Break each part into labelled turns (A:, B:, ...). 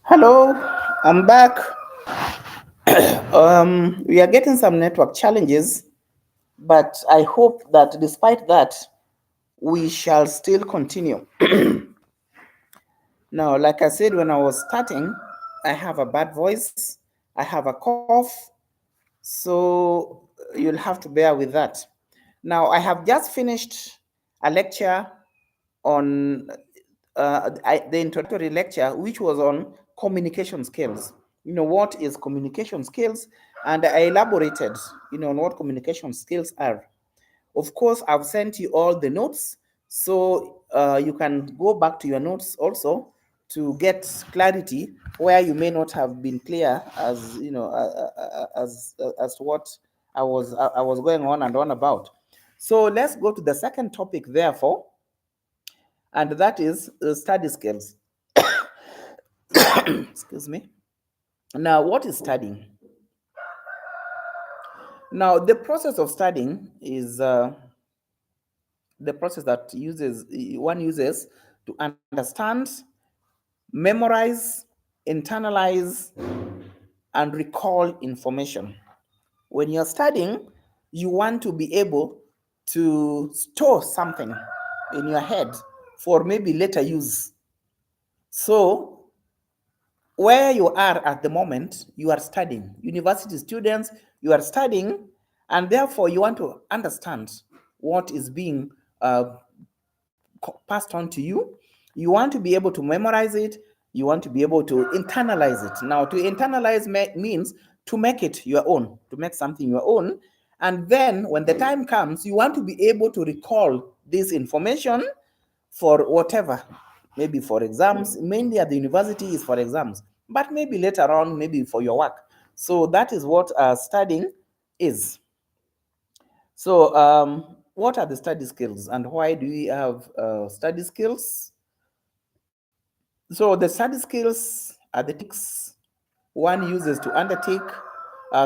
A: Hello, I'm back. We are getting some network challenges, but I hope that despite that, we shall still continue. Now, like I said when I was starting, I have a bad voice, I have a cough, so you'll have to bear with that. Now, I have just finished a lecture on the introductory lecture, which was on communication skills. What is communication skills? And I elaborated, on what communication skills are. Of course, I've sent you all the notes, so you can go back to your notes also to get clarity where you may not have been clear as as to what I was going on and on about. So let's go to the second topic, therefore, and that is study skills. Excuse me. Now, what is studying? Now, the process of studying is the process that one uses to understand, memorize, internalize, and recall information. When you're studying, you want to be able to store something in your head for maybe later use. So, where you are at the moment, you are studying. University students, you are studying, and therefore you want to understand what is being passed on to you. You want to be able to memorize it. You want to be able to internalize it. Now, to internalize means to make it your own, to make something your own. And then when the time comes, you want to be able to recall this information for whatever, maybe for exams. Mainly at the university is for exams, but maybe later on, maybe for your work. So that is what studying is. So, what are the study skills and why do we have study skills? So, the study skills are the techniques one uses to undertake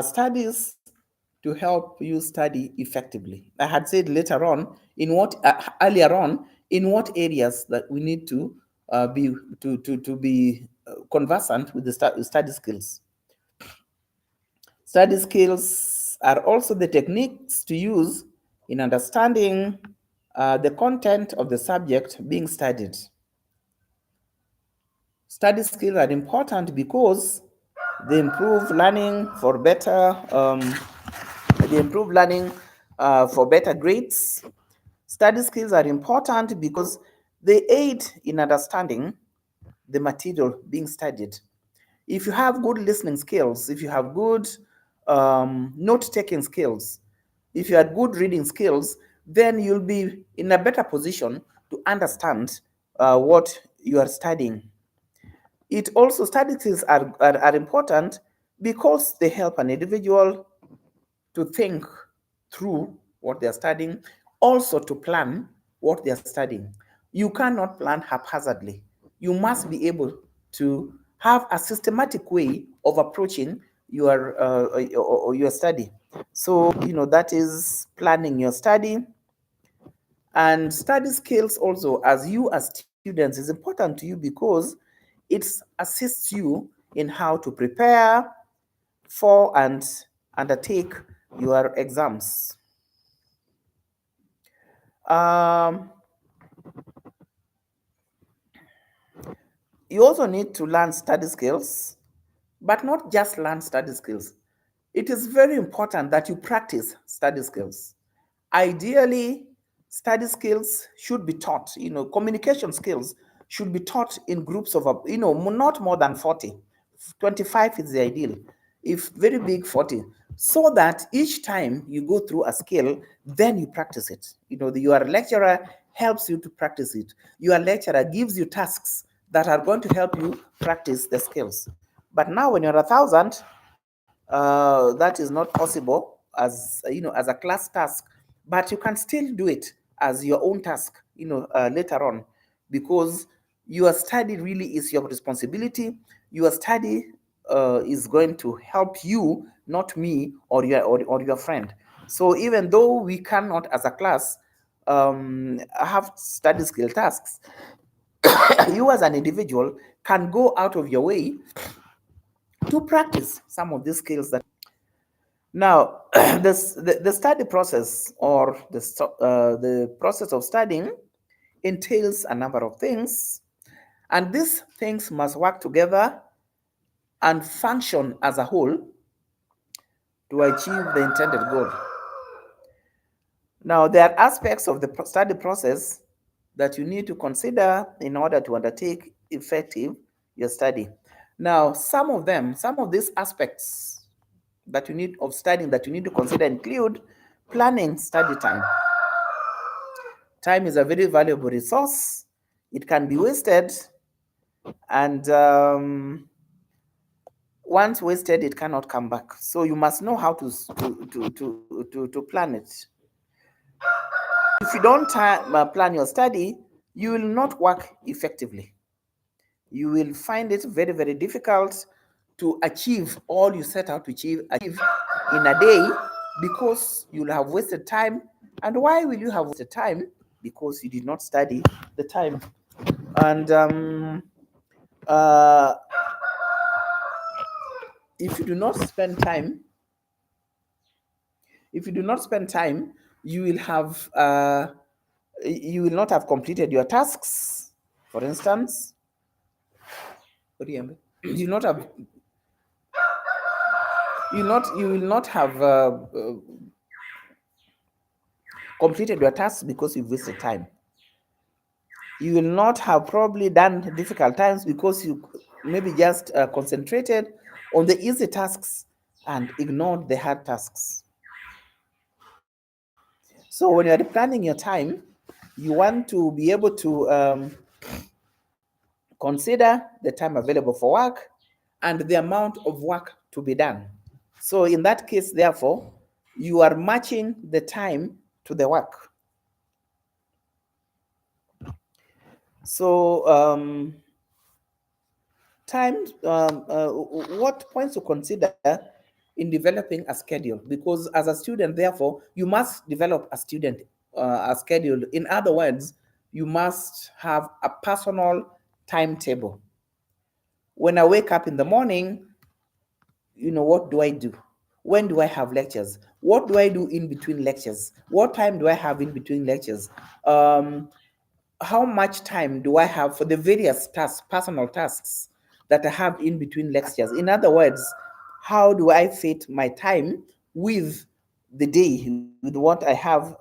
A: studies to help you study effectively. I had said later on in what earlier on in what areas that we need to be conversant with the study skills. Study skills are also the techniques to use in understanding the content of the subject being studied. Study skills are important because they improve learning for better. They improve learning for better grades. Study skills are important because they aid in understanding the material being studied. If you have good listening skills, if you have good note-taking skills, if you have good reading skills, then you'll be in a better position to understand what you are studying. It also, study skills are important because they help an individual to think through what they're studying, also to plan what they're studying. You cannot plan haphazardly. You must be able to have a systematic way of approaching your study. So, that is planning your study. And study skills also, as you as students, is important to you because it assists you in how to prepare for and undertake your exams. Um, you also need to learn study skills, but not just learn study skills. It is very important that you practice study skills. Ideally, study skills should be taught, communication skills should be taught in groups of, not more than 40. 25 is the ideal. If very big, 40. So that each time you go through a skill, then you practice it. Your lecturer helps you to practice it. Your lecturer gives you tasks that are going to help you practice the skills. But now when you're 1,000, that is not possible as a class task, but you can still do it as your own task later on, because your study really is your responsibility. Your study is going to help you, not me or your friend. So even though we cannot as a class have study skill tasks, you as an individual can go out of your way to practice some of these skills that. Now, the study process or the process of studying entails a number of things, and these things must work together and function as a whole to achieve the intended goal. Now, there are aspects of the study process that you need to consider in order to undertake effective your study. Now, some of these aspects that you need of studying that you need to consider include planning study time. Time is a very valuable resource. It can be wasted, and once wasted, it cannot come back. So you must know how to plan it. If you don't plan your study, you will not work effectively. You will find it very, very difficult to achieve all you set out to achieve in a day, because you'll have wasted time. And why will you have wasted time? Because you did not study the time. And uh, if you do not spend time, you will have you will not have completed your tasks. For instance, you will not have you will not have completed your tasks because you've wasted time. You will not have probably done difficult times because you maybe just concentrated on the easy tasks and ignored the hard tasks. So when you're planning your time, you want to be able to consider the time available for work and the amount of work to be done. So in that case, therefore, you are matching the time to the work. So what points to consider in developing a schedule? Because as a student, therefore, you must develop a schedule. In other words, you must have a personal timetable. When I wake up in the morning, what do I do? When do I have lectures? What do I do in between lectures? What time do I have in between lectures? How much time do I have for the various tasks, personal tasks that I have in between lectures? In other words, how do I fit my time with the day, with what I have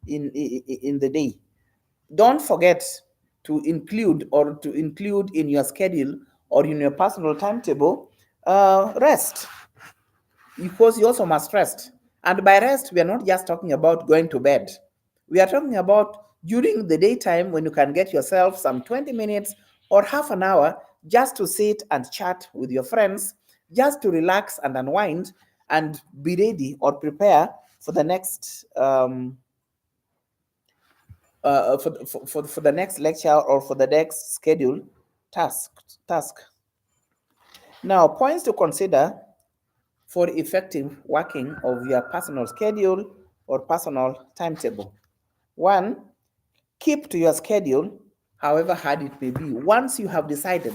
A: in the day? Don't forget to include in your schedule or in your personal timetable rest, because you also must rest. And by rest, we are not just talking about going to bed. We are talking about during the daytime when you can get yourself some 20 minutes or half an hour just to sit and chat with your friends, just to relax and unwind and be ready or prepare for the next for the next lecture or for the next scheduled task. Now, points to consider for effective working of your personal schedule or personal timetable. One, keep to your schedule, however hard it may be. Once you have decided,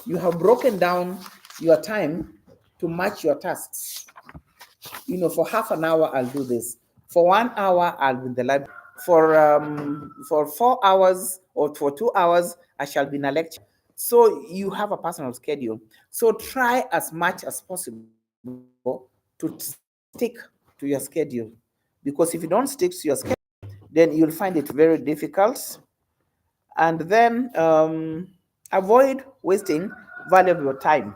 A: you have broken down your time to match your tasks. For half an hour, I'll do this. For 1 hour, I'll be in the library. For 4 hours or for 2 hours, I shall be in a lecture. So you have a personal schedule. So try as much as possible to stick to your schedule, because if you don't stick to your schedule, then you'll find it very difficult. And then avoid wasting valuable time.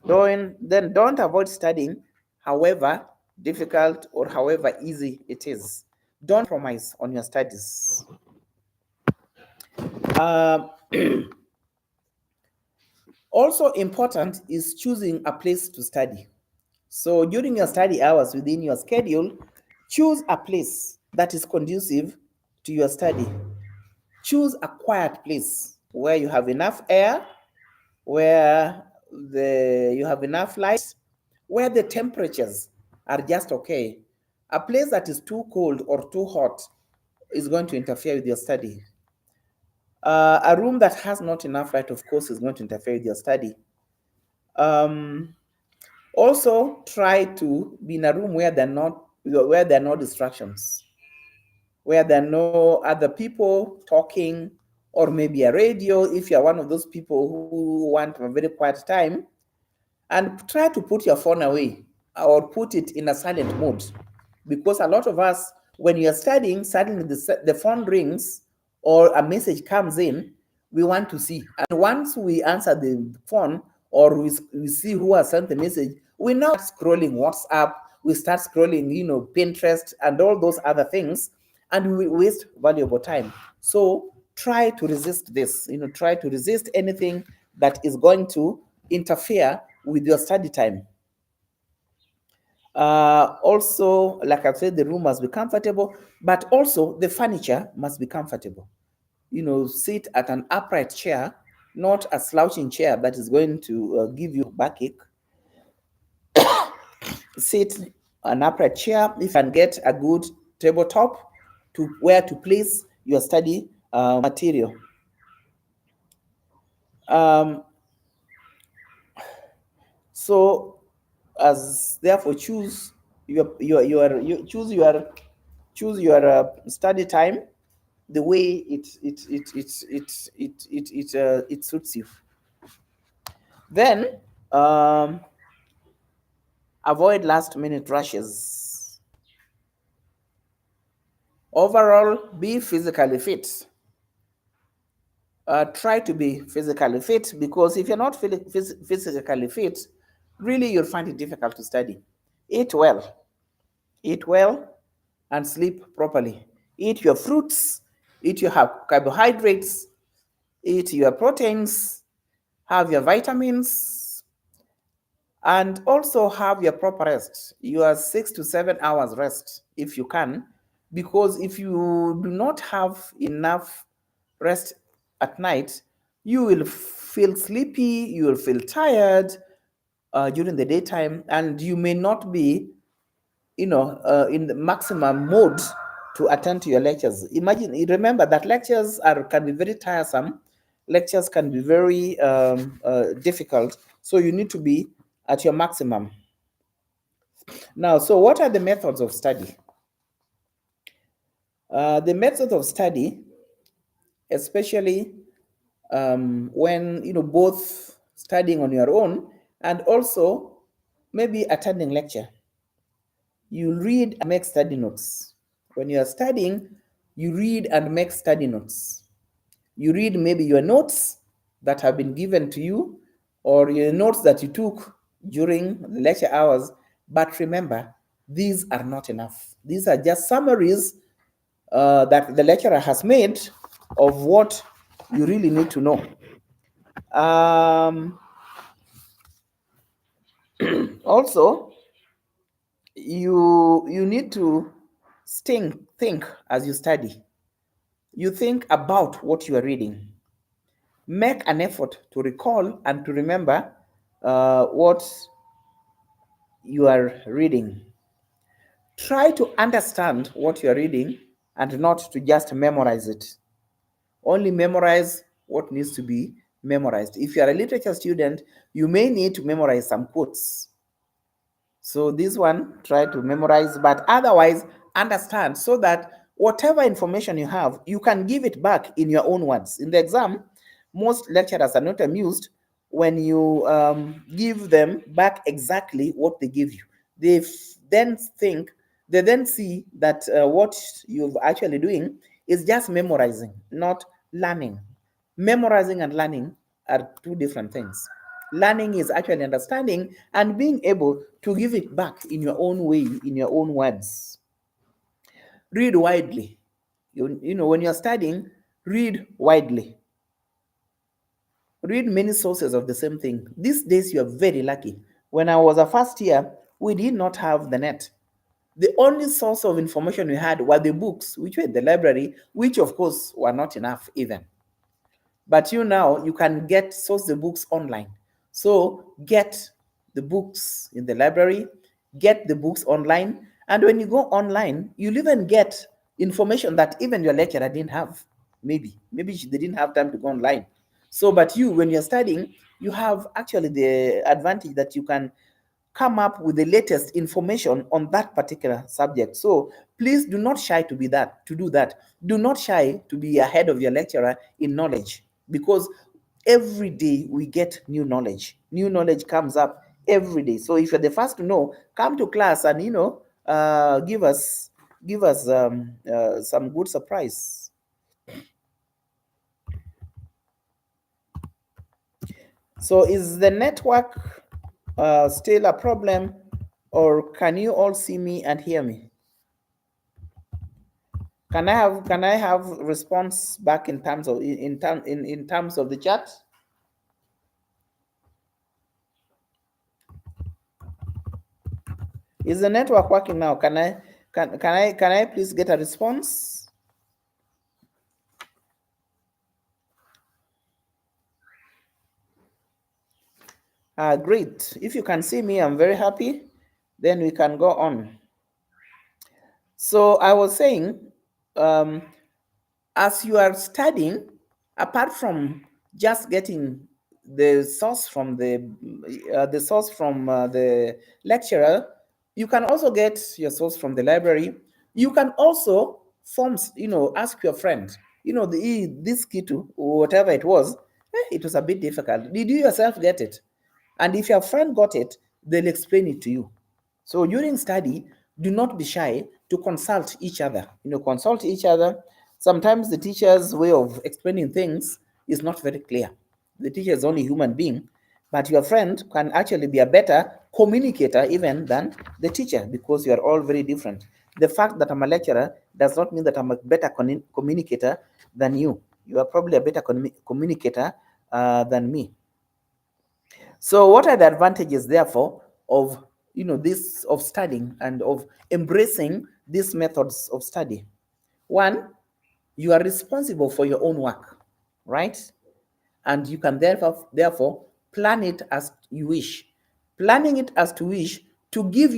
A: Don't avoid studying, however difficult or however easy it is. Don't compromise on your studies. Uh, Also important is choosing a place to study. So during your study hours within your schedule, choose a place that is conducive to your study. Choose a quiet place where you have enough air, where you have enough light, where the temperatures are just okay. A place that is too cold or too hot is going to interfere with your study. A room that has not enough light, of course, is going to interfere with your study. Also, try to be in a room where there are no distractions, where there are no other people talking, or maybe a radio if you are one of those people who want a very quiet time. And try to put your phone away or put it in a silent mode, because a lot of us, when you're studying, suddenly the phone rings or a message comes in, we want to see. And once we answer the phone, or we see who has sent the message, we now start scrolling WhatsApp, we start scrolling, Pinterest and all those other things, and we waste valuable time. So try to resist this, try to resist anything that is going to interfere with your study time. Also, like I've said, the room must be comfortable, but also the furniture must be comfortable. Sit at an upright chair, not a slouching chair that is going to give you backache. Sit an upright chair. If you can get a good tabletop to where to place your study material. So, as therefore, choose your study time the way it suits you. Then avoid last minute rushes. Overall, be physically fit. Try to be physically fit, because if you're not physically fit, really you'll find it difficult to study. Eat well. Eat well and sleep properly. Eat your fruits, eat your carbohydrates, eat your proteins, have your vitamins, and also have your proper rest. Your 6 to 7 hours rest if you can, because if you do not have enough rest at night, you will feel sleepy, you will feel tired during the daytime, and you may not be in the maximum mode to attend to your lectures. Remember that lectures can be very tiresome. Lectures can be very difficult. So you need to be at your maximum. Now, so what are the methods of study? The method of study, especially when both studying on your own and also maybe attending lecture. You read and make study notes. When you are studying, you read and make study notes. You read maybe your notes that have been given to you, or your notes that you took during the lecture hours. But remember, these are not enough. These are just summaries that the lecturer has made of what you really need to know. Also, you need to think as you study. You think about what you are reading. Make an effort to recall and to remember what you are reading. Try to understand what you are reading and not to just memorize it. Only memorize what needs to be memorized. If you are a literature student, you may need to memorize some quotes. So this one, try to memorize, but otherwise understand, so that whatever information you have, you can give it back in your own words. In the exam, most lecturers are not amused when you give them back exactly what they give you. Then see that what you're actually doing is just memorizing, not learning. Memorizing and learning are two different things. Learning is actually understanding and being able to give it back in your own way, in your own words. Read widely. When you're studying, read widely. Read many sources of the same thing. These days, you are very lucky. When I was a first year, we did not have the net. The only source of information we had were the books, which were in the library, which of course were not enough even. But now you can source the books online. So get the books in the library, get the books online, and when you go online, you'll even get information that even your lecturer didn't have. maybe they didn't have time to go online. So, but you, when you're studying, you have actually the advantage that you can come up with the latest information on that particular subject. So please do not shy to be that, to do that. Do not shy to be ahead of your lecturer in knowledge, because every day we get new knowledge. New knowledge comes up every day. So if you're the first to know, come to class and give us some good surprise. So is the network still a problem, or can you all see me and hear me? Can I have response back in terms of in terms of the chat? Is the network working now? Can I please get a response? Great. If you can see me, I'm very happy. Then we can go on. So I was saying, um, as you are studying, apart from just getting the source from the lecturer, you can also get your source from the library. You can also ask your friend, this kitu, whatever it was, it was a bit difficult. Did you yourself get it? And if your friend got it, they'll explain it to you. So during study, do not be shy to consult each other. Consult each other. Sometimes the teacher's way of explaining things is not very clear. The teacher is only a human being, but your friend can actually be a better communicator even than the teacher, because you are all very different. The fact that I'm a lecturer does not mean that I'm a better communicator than you. You are probably a better communicator than me. So, what are the advantages, therefore, of this of studying and of embracing these methods of study? One, you are responsible for your own work, right? And you can therefore plan it as you wish. Planning it as you wish to give you